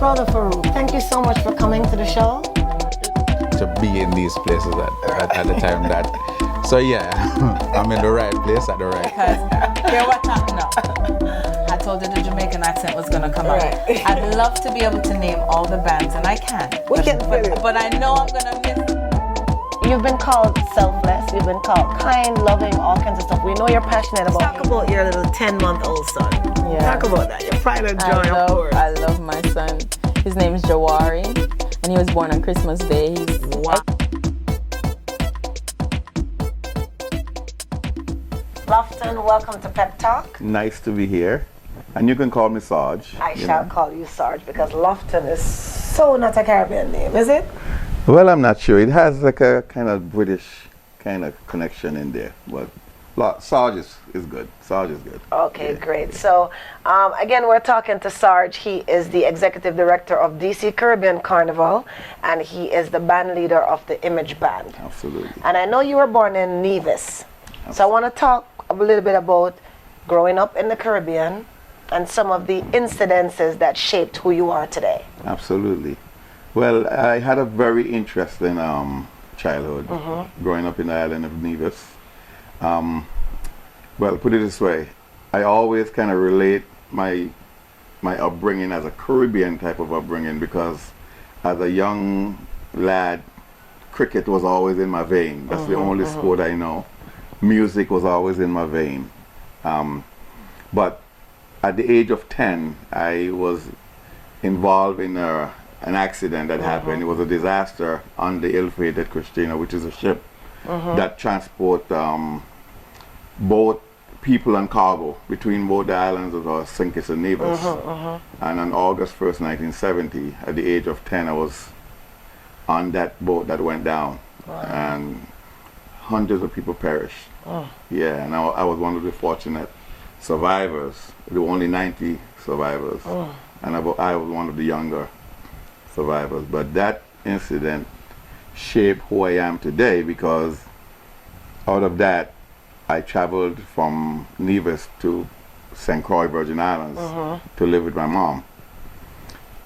Brother Farouk, thank you so much for coming to the show. To be in these places at the time that. So yeah, I'm in the right place at the right time. Because hear what happened now. I told you the Jamaican accent was gonna come out. I'd love to be able to name all the bands, and I can't. But I know I'm gonna miss. You've been called selfless, you've been called kind, loving, all kinds of stuff. We know you're passionate about. Talk about your little 10-month-old son. Yeah. Talk about that, your pride and joy, of course. I love my son. His name is Jawari, and he was born on Christmas Day. Wow. Loughton, welcome to Pep Talk. Nice to be here. And you can call me Sarge. I shall call you Sarge because Loughton is so not a Caribbean name, is it? Well, I'm not sure. It has like a kind of British kind of connection in there. But Sarge is good. Sarge is good. Okay, great. So, again, we're talking to Sarge. He is the executive director of DC Caribbean Carnival, and he is the band leader of the Image Band. Absolutely. And I know you were born in Nevis. So I want to talk a little bit about growing up in the Caribbean and some of the incidences that shaped who you are today. Absolutely. Well, I had a very interesting childhood growing up in the island of Nevis. Well, put it this way, I always kind of relate my upbringing as a Caribbean type of upbringing because as a young lad, cricket was always in my vein. That's the only sport I know. Music was always in my vein. But at the age of 10, I was involved in an accident that happened. It was a disaster on the ill-fated Christina, which is a ship that transport both people and cargo between both the islands of St. Kitts and Nevis. And on August 1st, 1970, at the age of 10, I was on that boat that went down. And hundreds of people perished. Yeah, and I was one of the fortunate survivors. There were only 90 survivors. And I was one of the younger survivors. But that incident shaped who I am today because out of that, I traveled from Nevis to St. Croix, Virgin Islands to live with my mom.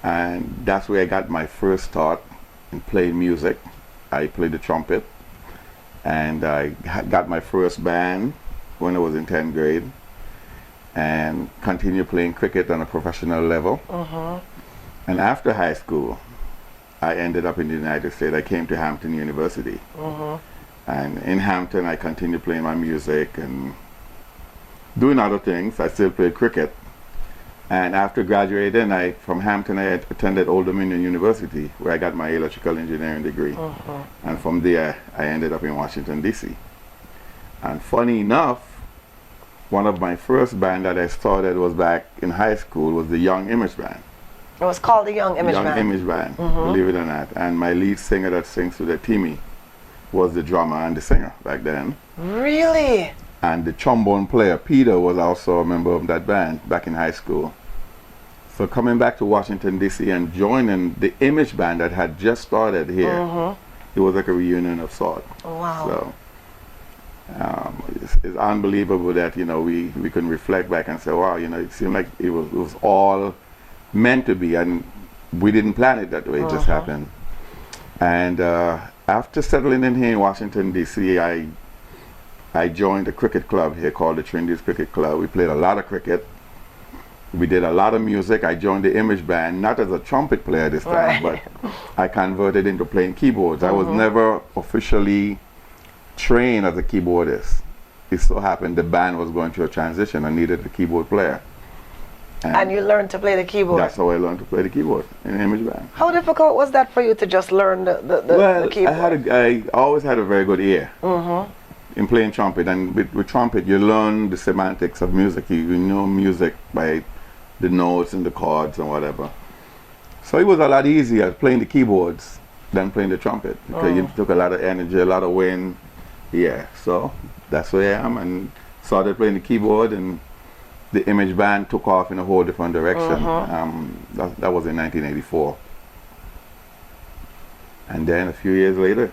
And that's where I got my first start in playing music. I played the trumpet. And I got my first band when I was in 10th grade and continued playing cricket on a professional level. And after high school, I ended up in the United States. I came to Hampton University. And in Hampton, I continued playing my music and doing other things. I still played cricket. And after graduating from Hampton, I attended Old Dominion University, where I got my electrical engineering degree. And from there, I ended up in Washington, D.C. And funny enough, one of my first band that I started was back in high school was the Young Image Band. It was called the Young Image Band. Young Image Band, believe it or not. And my lead singer that sings with the Timmy was the drummer and the singer back then. Really? And the trombone player, Peter, was also a member of that band back in high school. So coming back to Washington, D.C. and joining the Image Band that had just started here, it was like a reunion of sorts. Wow. So it's unbelievable that, we can reflect back and say, wow, it seemed like it was all meant to be, and we didn't plan it that way, it just happened. And after settling in here in Washington, D.C., I joined a cricket club here called the Trinity's Cricket Club. We played a lot of cricket. We did a lot of music. I joined the Image Band, not as a trumpet player this time, but I converted into playing keyboards. I was never officially trained as a keyboardist. It so happened the band was going through a transition and needed a keyboard player. And you learned to play the keyboard? That's how I learned to play the keyboard in the Image Band. How difficult was that for you to just learn the keyboard? I always had a very good ear. In playing trumpet, and with trumpet you learn the semantics of music. You know music by the notes and the chords and whatever. So it was a lot easier playing the keyboards than playing the trumpet because it took a lot of energy, a lot of wind. Yeah, so that's where I am, and started playing the keyboard, and the Image Band took off in a whole different direction. That was in 1984. And then a few years later,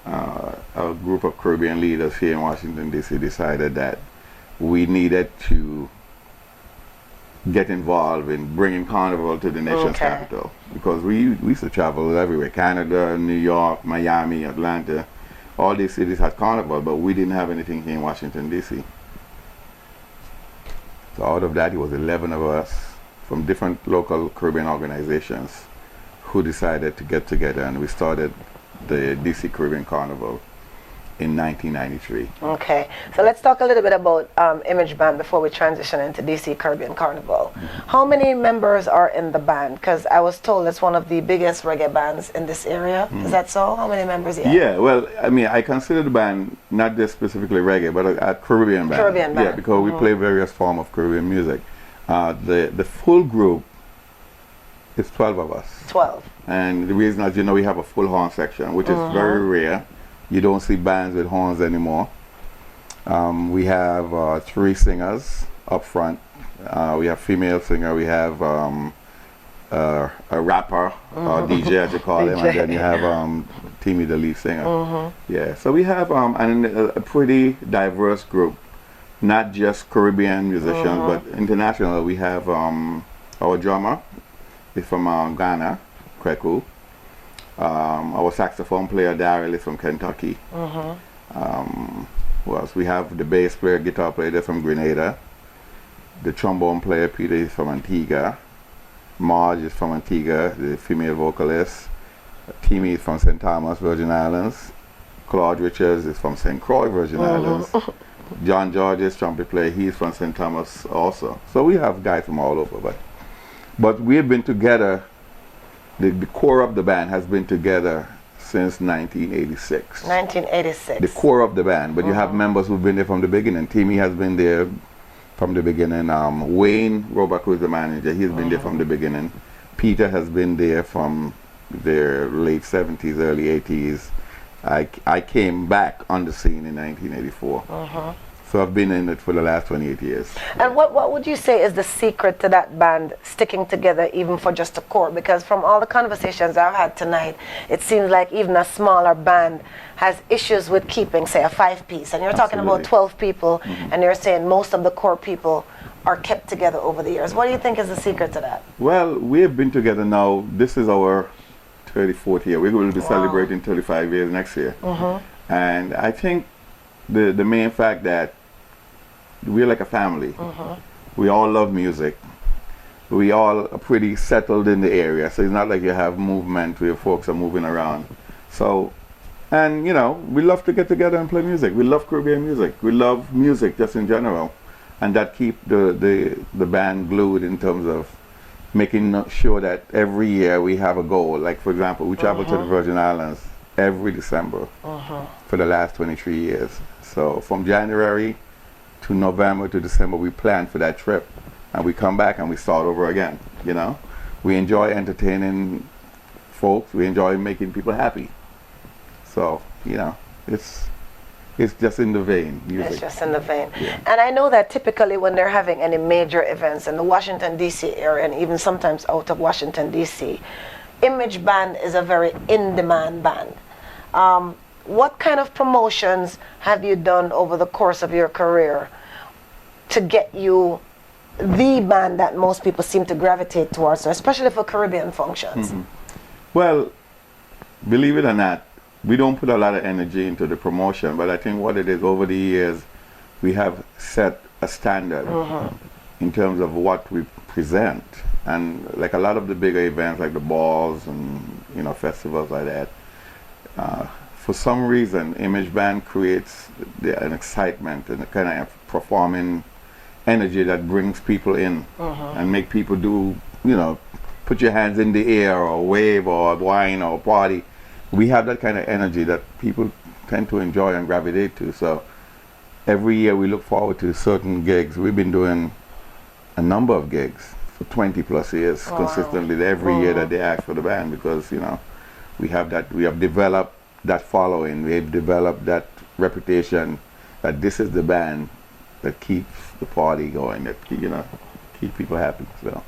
a group of Caribbean leaders here in Washington, D.C. decided that we needed to get involved in bringing Carnival to the nation's capital, because we used to travel everywhere, Canada, New York, Miami, Atlanta. All these cities had Carnival, but we didn't have anything here in Washington, D.C. So out of that, it was 11 of us from different local Caribbean organizations who decided to get together, and we started the DC Caribbean Carnival in 1993. Okay, so let's talk a little bit about Image Band before we transition into DC Caribbean Carnival. How many members are in the band? Because I was told it's one of the biggest reggae bands in this area. Is that so? How many members you have? Yeah, well, I mean, I consider the band not just specifically reggae, but a Caribbean band. Caribbean band. Yeah, because we play various forms of Caribbean music. The full group is 12 of us. 12. And the reason, as you know, we have a full horn section, which is very rare. You don't see bands with horns anymore. We have 3 singers up front. We have female singer. We have a rapper, or DJ as you call him, and then you have Timmy, the lead singer. Yeah, so we have a pretty diverse group, not just Caribbean musicians, but international. We have our drummer is from Ghana, Kweku. Our saxophone player Daryl is from Kentucky. Who else? We have the bass player, guitar player, they're from Grenada. The trombone player Peter is from Antigua. Marge is from Antigua, the female vocalist. Timmy is from St. Thomas, Virgin Islands. Claude Richards is from St. Croix, Virgin Islands. John George's trumpet player, he's from St. Thomas also. So we have guys from all over, but we've been together. The core of the band has been together since 1986. 1986. The core of the band, but you have members who've been there from the beginning. Timmy has been there from the beginning. Wayne Roebuck, who is the manager, he's been there from the beginning. Peter has been there from the late 70s, early 80s. I came back on the scene in 1984. So I've been in it for the last 28 years. And what would you say is the secret to that band sticking together even for just a core? Because from all the conversations I've had tonight, it seems like even a smaller band has issues with keeping, say, a 5-piece. And you're talking about 12 people, and you're saying most of the core people are kept together over the years. What do you think is the secret to that? Well, we have been together now. This is our 34th year. We're going to be celebrating 35 years next year. And I think the main fact that we're like a family. We all love music. We all are pretty settled in the area, so it's not like you have movement where folks are moving around. So, and you know, we love to get together and play music. We love Caribbean music. We love music just in general, and that keep the band glued in terms of making sure that every year we have a goal. Like for example, we travel to the Virgin Islands every December for the last 23 years. So from January to November to December, we plan for that trip, and we come back and we start over again. You know, we enjoy entertaining folks. We enjoy making people happy. So you know, it's just in the vein. Music. It's just in the vein. Yeah. And I know that typically when they're having any major events in the Washington D.C. area, and even sometimes out of Washington D.C., Image Band is a very in-demand band. What kind of promotions have you done over the course of your career to get you the band that most people seem to gravitate towards, especially for Caribbean functions? Well, believe it or not, we don't put a lot of energy into the promotion, but I think what it is, over the years, we have set a standard in terms of what we present. And like a lot of the bigger events, like the balls and, you know, festivals like that, for some reason, Image Band creates an excitement and a kind of performing energy that brings people in and make people do, you know, put your hands in the air or wave or whine or party. We have that kind of energy that people tend to enjoy and gravitate to. So every year we look forward to certain gigs. We've been doing a number of gigs for 20 plus years consistently every year that they ask for the band, because, you know, we have developed that following, we've developed that reputation that this is the band that keeps the party going, that, you know, keep people happy. So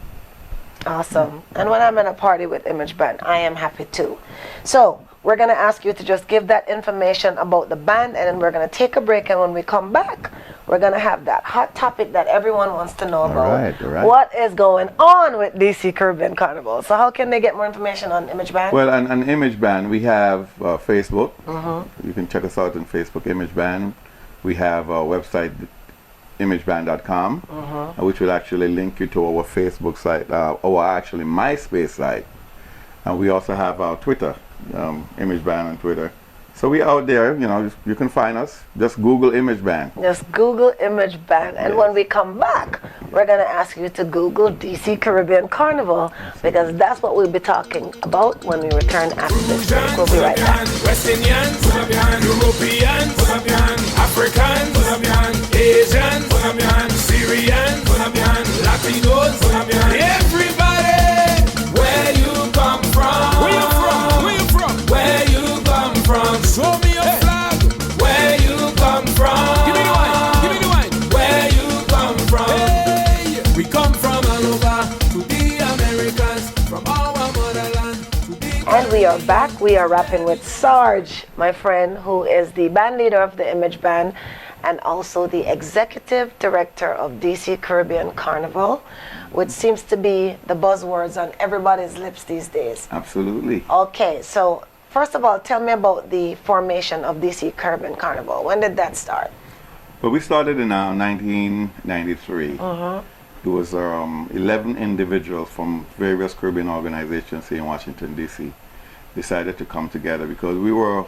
awesome. And when I'm in a party with Image Band, I am happy too. So we're going to ask you to just give that information about the band, and then we're going to take a break, and when we come back, we're going to have that hot topic that everyone wants to know about. All right. What is going on with DC Caribbean Carnival? So how can they get more information on Image Band? Well, on Image Band, we have Facebook. You can check us out on Facebook, Image Band. We have our website, imageband.com, which will actually link you to our Facebook site, or actually MySpace site. And we also have our Twitter, Image Band on Twitter. So we out there, you know, you can find us. Just Google Image Band. Just Google Image Band. And when we come back, we're going to ask you to Google DC Caribbean Carnival, because that's what we'll be talking about when we return after this break. We'll be right back. West Indians, Europeans, Africans, Asians, Syrians, Latinos, everybody, where you come from? Where you from? Where you from? Where you come from? Show me your flag. Where you come from? Give me the wine. Give me the wine. Where you come from? Hey, we come from all over to the Americas, from our motherland to the. And we are back. We are rapping with Sarge, my friend, who is the band leader of the Image Band and also the executive director of DC Caribbean Carnival, which seems to be the buzzwords on everybody's lips these days. Absolutely. Okay, so first of all, tell me about the formation of DC Caribbean Carnival. When did that start? Well, we started in 1993. It was 11 individuals from various Caribbean organizations here in Washington, D.C. decided to come together because we were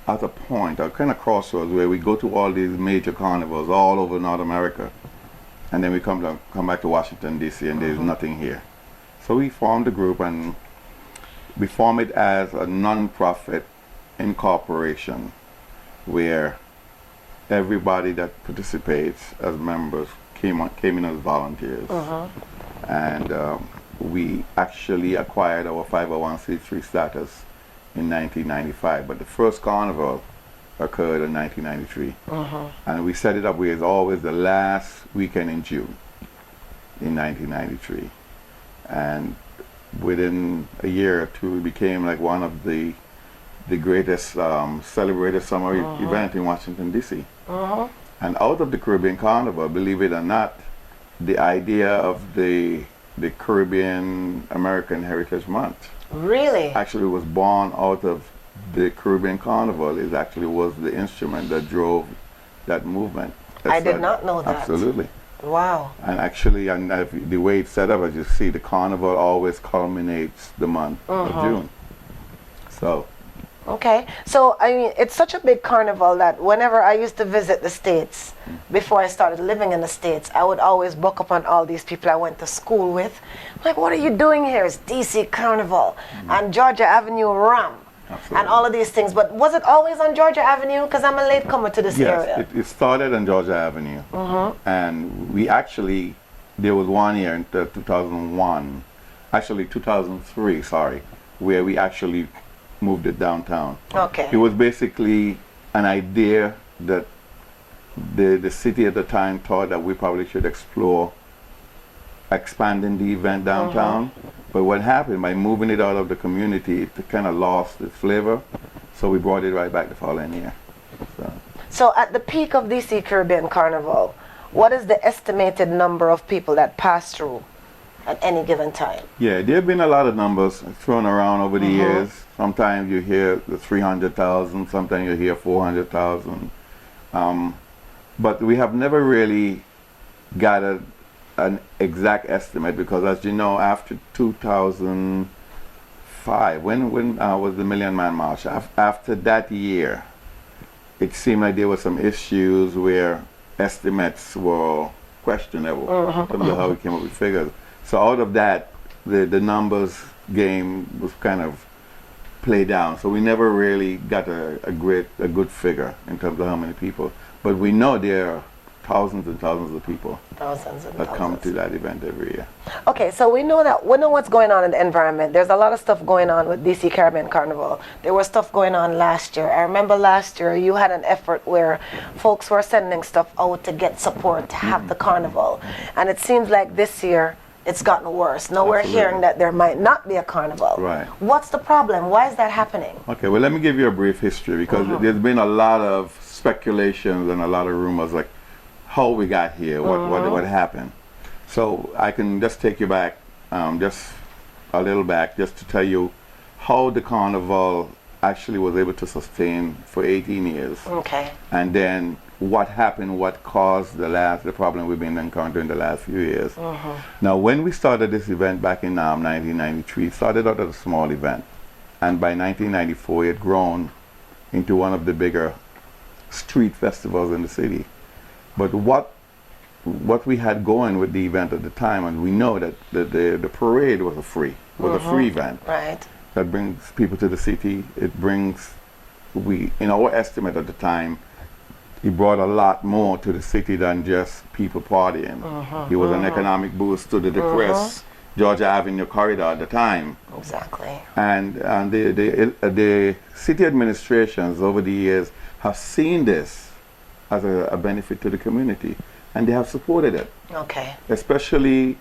at a point, a kind of crossroads, where we go to all these major carnivals all over North America, and then we come back to Washington, D.C., and there's nothing here. So we formed a group, and we formed it as a non-profit incorporation where everybody that participates as members came in as volunteers. And we actually acquired our 501c3 status in 1995, but the first carnival occurred in 1993. And we set it up where it's always the last weekend in June in 1993. And within a year or two, we became like one of the greatest celebrated summer event in Washington, D.C. And out of the Caribbean Carnival, believe it or not, the idea of the Caribbean American Heritage Month Really? actually was born out of the Caribbean Carnival. It actually was the instrument that drove that movement. I did not know that. Absolutely. Wow. And actually, the way it's set up, as you see, the carnival always culminates the month of June. So. Okay. So, I mean, it's such a big carnival that whenever I used to visit the States, before I started living in the States, I would always buck up on all these people I went to school with. Like, what are you doing here? It's DC Carnival and Georgia Avenue Ram. Absolutely. And all of these things. But was it always on Georgia Avenue? Because I'm a latecomer to this area. Yes, it started on Georgia Avenue. And we actually, there was one year in 2001, actually 2003, sorry, where we actually moved it downtown. Okay. It was basically an idea that the city at the time thought that we probably should explore expanding the event downtown. But what happened, by moving it out of the community, it kind of lost its flavor. So we brought it right back the following year. So at the peak of DC Caribbean Carnival, what is the estimated number of people that pass through at any given time? Yeah, there have been a lot of numbers thrown around over the years. Sometimes you hear the 300,000, sometimes you hear 400,000. But we have never really got an exact estimate, because as you know, after 2005, when was the Million Man March, after that year, it seemed like there were some issues where estimates were questionable in terms of how we came up with figures. So out of that, the numbers game was kind of played down. So we never really got a good figure in terms of how many people. But we know there are thousands and thousands of people that come to that event every year. Okay, so we know what's going on in the environment. There's a lot of stuff going on with DC Caribbean Carnival. There was stuff going on last year. I remember last year you had an effort where folks were sending stuff out to get support to have the carnival. And it seems like this year it's gotten worse. Now we're hearing that there might not be a carnival. Right. What's the problem? Why is that happening? Okay, well, let me give you a brief history, because there's been a lot of speculations and a lot of rumors, like how we got here, what happened. So I can just take you back, just a little back, just to tell you how the carnival actually was able to sustain for 18 years. Okay. And then what happened, what caused the problem we've been encountering the last few years. Now, when we started this event back in 1993, it started out as a small event. And by 1994, it had grown into one of the bigger street festivals in the city. But what we had going with the event at the time, and we know that the parade was a free event. Right. That brings people to the city. It brings, in our estimate at the time, it brought a lot more to the city than just people partying. It was an economic boost to the depressed Georgia Avenue corridor at the time. Exactly. And the city administrations over the years have seen this as a benefit to the community, and they have supported it. Okay. Especially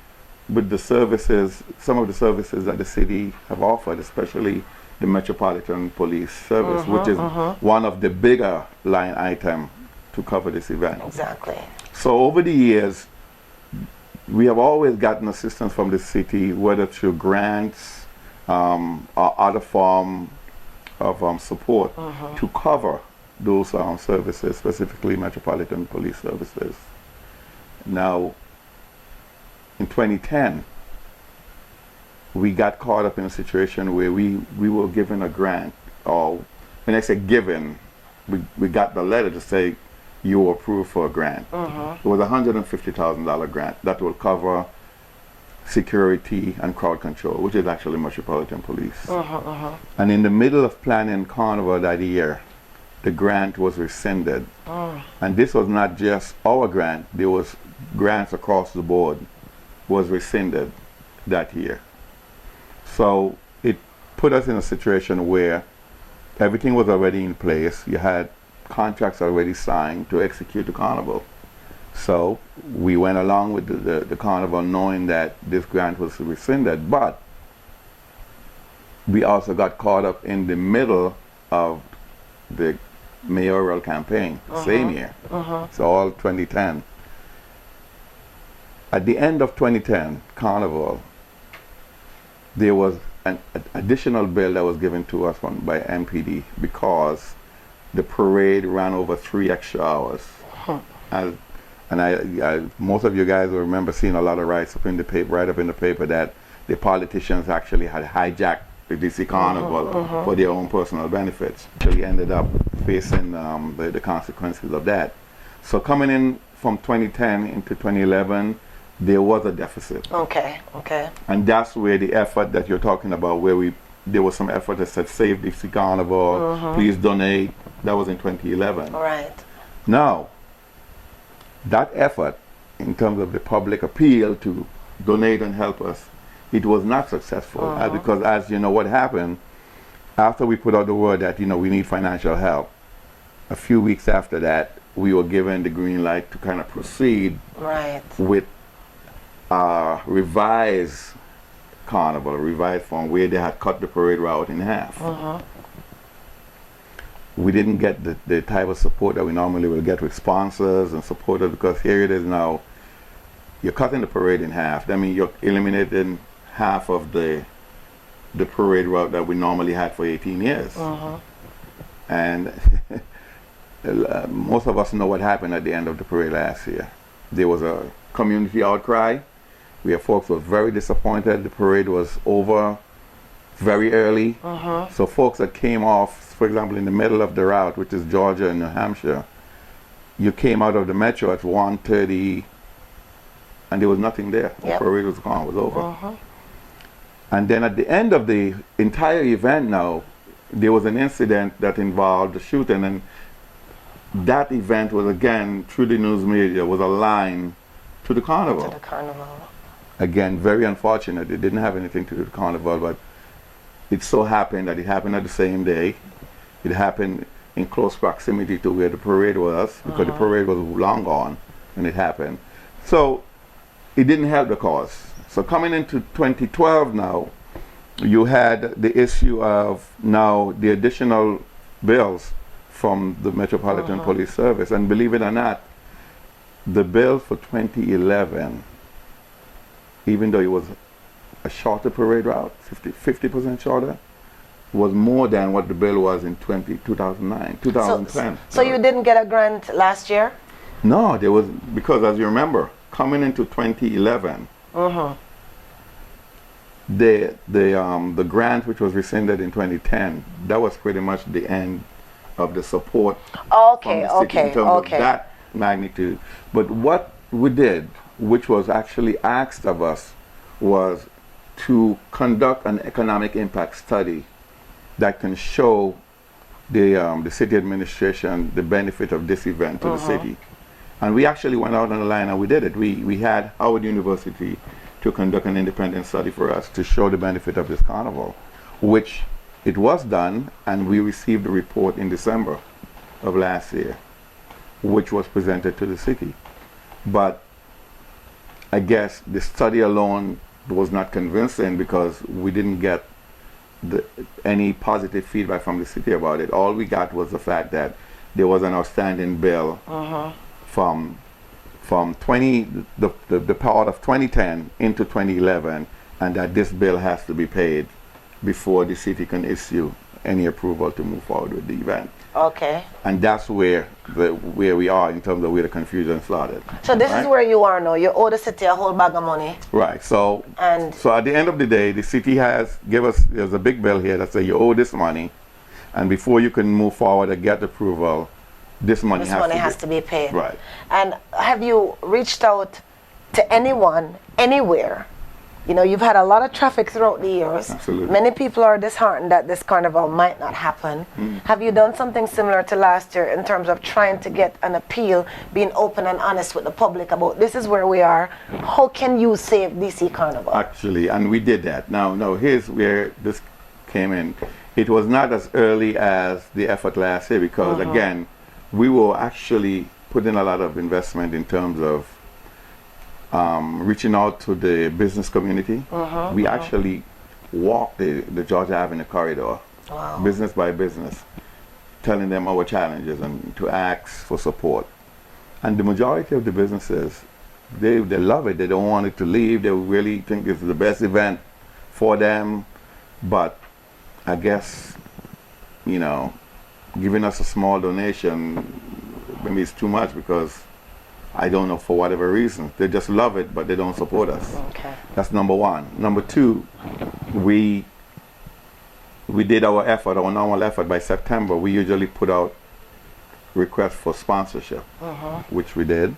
with the services, some of the services that the city have offered, especially the Metropolitan Police Service, which is one of the bigger line items to cover this event. Exactly. So over the years, we have always gotten assistance from the city, whether through grants or other form of support to cover those services, specifically Metropolitan Police Services. Now, in 2010, we got caught up in a situation where we were given a grant, or when I say given, we got the letter to say you were approved for a grant. It was a $150,000 grant that will cover security and crowd control, which is actually Metropolitan Police. And in the middle of planning Carnival that year, the grant was rescinded. And this was not just our grant, there was grants across the board was rescinded that year. So it put us in a situation where everything was already in place. You had contracts already signed to execute the carnival. So we went along with the carnival knowing that this grant was rescinded, but we also got caught up in the middle of the mayoral campaign, same year. So all 2010. At the end of 2010 Carnival, there was an additional bill that was given to us by MPD because the parade ran over 3 extra hours. And most of you guys will remember seeing a lot of write up in the paper that the politicians actually had hijacked the DC Carnival for their own personal benefits. So we ended up facing the consequences of that. So coming in from 2010 into 2011, there was a deficit. Okay. And that's where the effort that you're talking about, where there was some effort that said save DC Carnival, please donate. That was in 2011. Right. Now, that effort, in terms of the public appeal to donate and help us, it was not successful. Because as you know, what happened, after we put out the word that, we need financial help, a few weeks after that, we were given the green light to kind of proceed with revised carnival, a revised form where they had cut the parade route in half. We didn't get the type of support that we normally will get with sponsors and supporters, because here it is now, you're cutting the parade in half. That means you're eliminating half of the parade route that we normally had for 18 years. And most of us know what happened at the end of the parade last year. There was a community outcry where folks were very disappointed. The parade was over very early. So folks that came off, for example, in the middle of the route, which is Georgia and New Hampshire, you came out of the metro at 1:30 and there was nothing there. The parade was gone, it was over. And then at the end of the entire event now, there was an incident that involved the shooting, and that event was again, through the news media, was aligned to the carnival. Again, very unfortunate. It didn't have anything to do with the carnival, but it so happened that it happened at the same day. It happened in close proximity to where the parade was, because the parade was long gone when it happened. So it didn't help the cause. So coming into 2012 now, you had the issue of now the additional bills from the Metropolitan Police Service. And believe it or not, the bill for 2011, even though it was a shorter parade route, 50% shorter, was more than what the bill was in 2009, 2010. So you didn't get a grant last year? No, there was, because as you remember, coming into 2011, the grant which was rescinded in 2010, that was pretty much the end of the support from the city in terms of that magnitude. But what we did, which was actually asked of us, was to conduct an economic impact study that can show the city administration the benefit of this event to the city. And we actually went out on the line and we did it. We had Howard University to conduct an independent study for us to show the benefit of this carnival, which it was done, and we received a report in December of last year, which was presented to the city. But I guess the study alone was not convincing because we didn't get any positive feedback from the city about it. All we got was the fact that there was an outstanding bill from the part of 2010 into 2011, and that this bill has to be paid before the city can issue any approval to move forward with the event. Okay. And that's where we are in terms of where the confusion started. So this is where you are now. You owe the city a whole bag of money. Right. So at the end of the day, the city there's a big bill here that says you owe this money, and before you can move forward and get approval, this money has to be paid. Right. And have you reached out to anyone, anywhere? You know, you've had a lot of traffic throughout the years. Absolutely. Many people are disheartened that this carnival might not happen. Have you done something similar to last year in terms of trying to get an appeal, being open and honest with the public about this is where we are, how can you save DC Carnival? Actually, and we did that. Now here's where this came in. It was not as early as the effort last year because, again, we will actually put in a lot of investment in terms of reaching out to the business community. We actually walked the Georgia Avenue corridor, business by business, telling them our challenges and to ask for support. And the majority of the businesses, they love it. They don't want it to leave. They really think it's the best event for them. But I guess, you know, giving us a small donation, maybe it's too much because I don't know, for whatever reason. They just love it, but they don't support us. Okay. That's number one. Number two, we did our normal effort by September. We usually put out requests for sponsorship, which we did.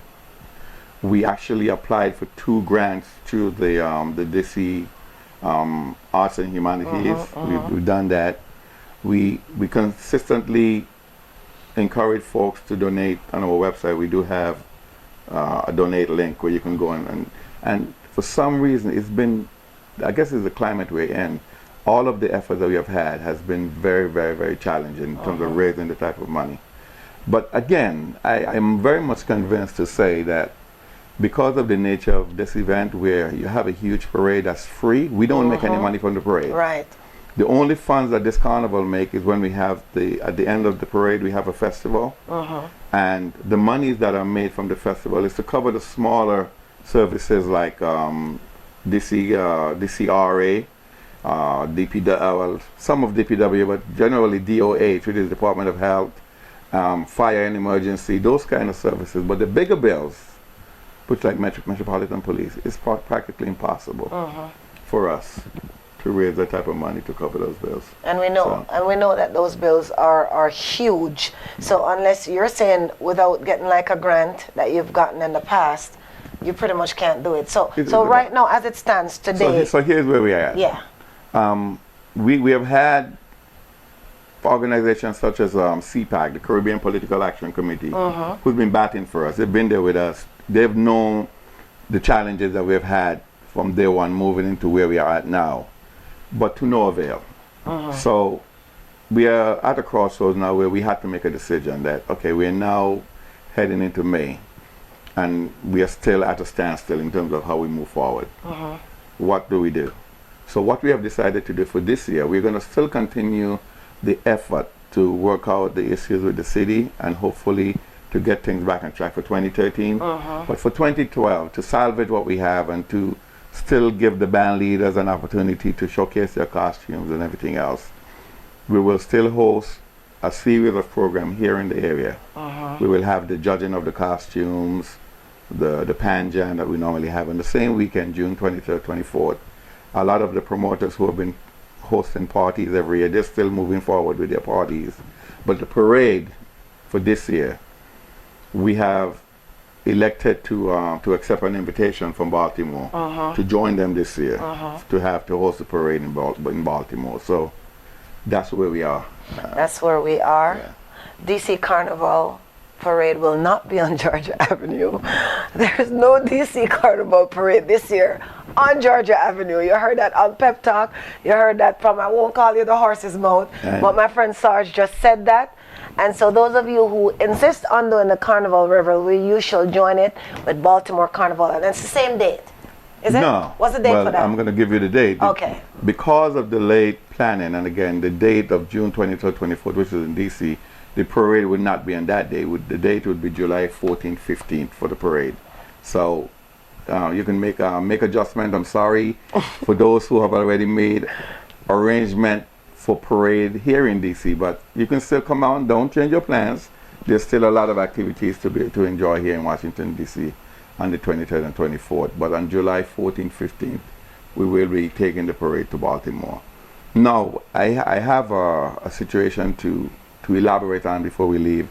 We actually applied for 2 grants through the DC Arts and Humanities. We've done that. We consistently encourage folks to donate on our website. We do have a donate link where you can go and for some reason it's been, I guess it's the climate we're in, all of the effort that we have had has been very, very, very challenging in terms of raising the type of money. But again, I'm very much convinced to say that because of the nature of this event where you have a huge parade that's free, we don't make any money from the parade. Right. The only funds that this carnival make is when we have at the end of the parade we have a festival, and the monies that are made from the festival is to cover the smaller services like DCRA, DPW, some of DPW, but generally DOH, which is Department of Health, fire and emergency, those kind of services. But the bigger bills, which like Metropolitan Police, is practically impossible for us to raise that type of money to cover those bills. And we know that those bills are huge. So unless you're saying without getting like a grant that you've gotten in the past, you pretty much can't do it. So right now, as it stands today. So here's where we are at. Yeah. We have had organizations such as CPAC, the Caribbean Political Action Committee, who's been batting for us. They've been there with us. They've known the challenges that we've had from day one moving into where we are at now, but to no avail. So we are at a crossroads now where we had to make a decision that, okay, we are now heading into May, and we are still at a standstill in terms of how we move forward. What do we do? So what we have decided to do for this year, we're going to still continue the effort to work out the issues with the city and hopefully to to get things back on track for 2013. But for 2012, to salvage what we have and to still give the band leaders an opportunity to showcase their costumes and everything else, we will still host a series of programs here in the area. We will have the judging of the costumes, the Panjan that we normally have on the same weekend, June 23rd, 24th. A lot of the promoters who have been hosting parties every year, they're still moving forward with their parties. But the parade for this year, we have elected to accept an invitation from Baltimore to join them this year to host the parade in Baltimore. So that's where we are. That's where we are. Yeah. DC Carnival parade will not be on Georgia Avenue. There's no DC Carnival parade this year on Georgia Avenue. You heard that on Pep Talk. You heard that from, I won't call you the horse's mouth, but my friend Sarge just said that. And so those of you who insist on doing the Carnival Revelry, you shall join it with Baltimore Carnival. And it's the same date. Is it? No. What's the date for that? I'm going to give you the date. Okay. Because of the late planning, and again, the date of June 23rd, 24th, which is in DC, the parade would not be on that day. The date would be July 14th, 15th for the parade. So you can make adjustment. I'm sorry for those who have already made arrangement for parade here in DC, but you can still come out. Don't change your plans. There's still a lot of activities to enjoy here in Washington, DC on the 23rd and 24th. But on July 14th, 15th, we will be taking the parade to Baltimore. Now, I have a situation to elaborate on before we leave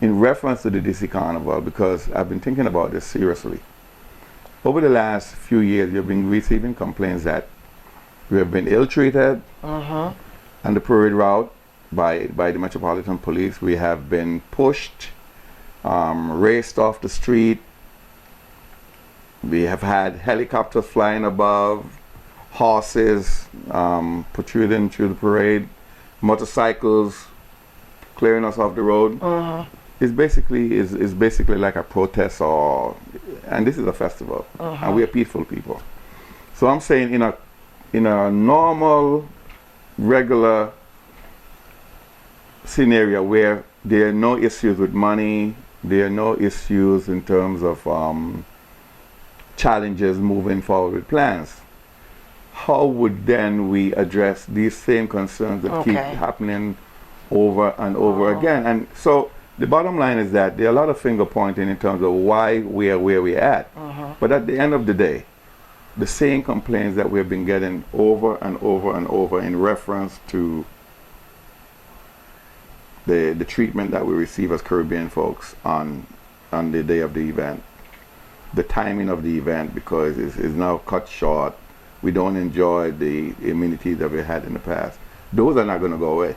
in reference to the DC Carnival, because I've been thinking about this seriously. Over the last few years, you've been receiving complaints that we have been ill-treated on the parade route by the Metropolitan Police. We have been pushed, raced off the street. We have had helicopters flying above, horses protruding through the parade, motorcycles clearing us off the road. It's basically like a protest, and this is a festival, and we are peaceful people. So I'm saying in a normal, regular scenario where there are no issues with money, there are no issues in terms of challenges moving forward with plans, how would then we address these same concerns that keep happening over and over again? And so the bottom line is that there are a lot of finger pointing in terms of why we are where we're at. But at the end of the day, the same complaints that we've been getting over and over and over in reference to the treatment that we receive as Caribbean folks on the day of the event, the timing of the event, because it's now cut short. We don't enjoy the amenities that we had in the past. Those are not going to go away.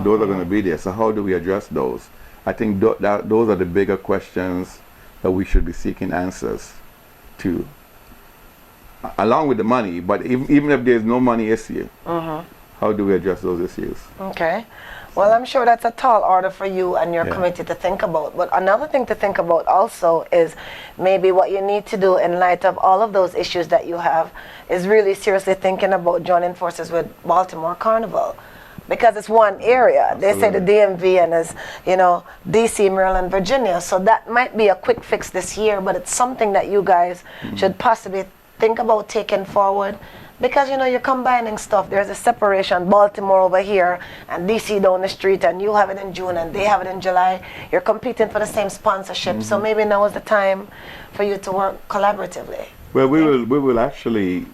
Those are going to be there. So how do we address those? I think those are the bigger questions that we should be seeking answers to, along with the money. But even if there's no money issue, how do we address those issues? Okay. Well, I'm sure that's a tall order for you and your committee to think about. But another thing to think about also is maybe what you need to do in light of all of those issues that you have is really seriously thinking about joining forces with Baltimore Carnival. Because it's one area. Absolutely. They say the DMV and is, DC, Maryland, Virginia. So that might be a quick fix this year, but it's something that you guys should possibly think about taking forward. Because, you're combining stuff. There's a separation, Baltimore over here and DC down the street, and you have it in June and they have it in July. You're competing for the same sponsorship. So maybe now is the time for you to work collaboratively. Well, we will actually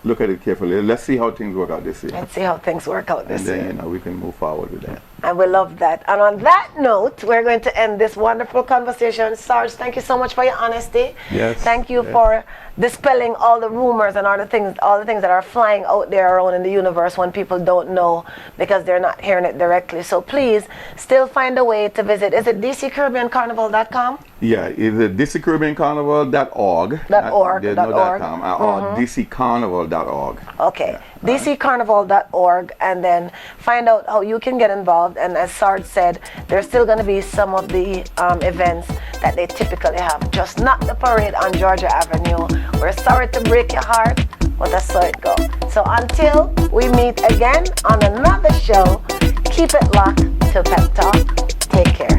look at it carefully. Let's see how things work out this year. Let's see how things work out this year. And then, we can move forward with that. And we love that. And on that note, we're going to end this wonderful conversation. Sarge, thank you so much for your honesty. Yes. Thank you for dispelling all the rumors and all the things that are flying out there around in the universe when people don't know because they're not hearing it directly. So please still find a way to visit. Is it DCCaribbeanCarnival.com? Yeah, it's DCCaribbeanCarnival.org. .org. There's no .com. Or DCCarnival.org. Okay. DCCarnival.org, and then find out how you can get involved. And as Sarge said, there's still going to be some of the events that they typically have, just not the parade on Georgia Avenue. We're sorry to break your heart, but that's how it goes. So until we meet again on another show, keep it locked to Pep Talk. Take care.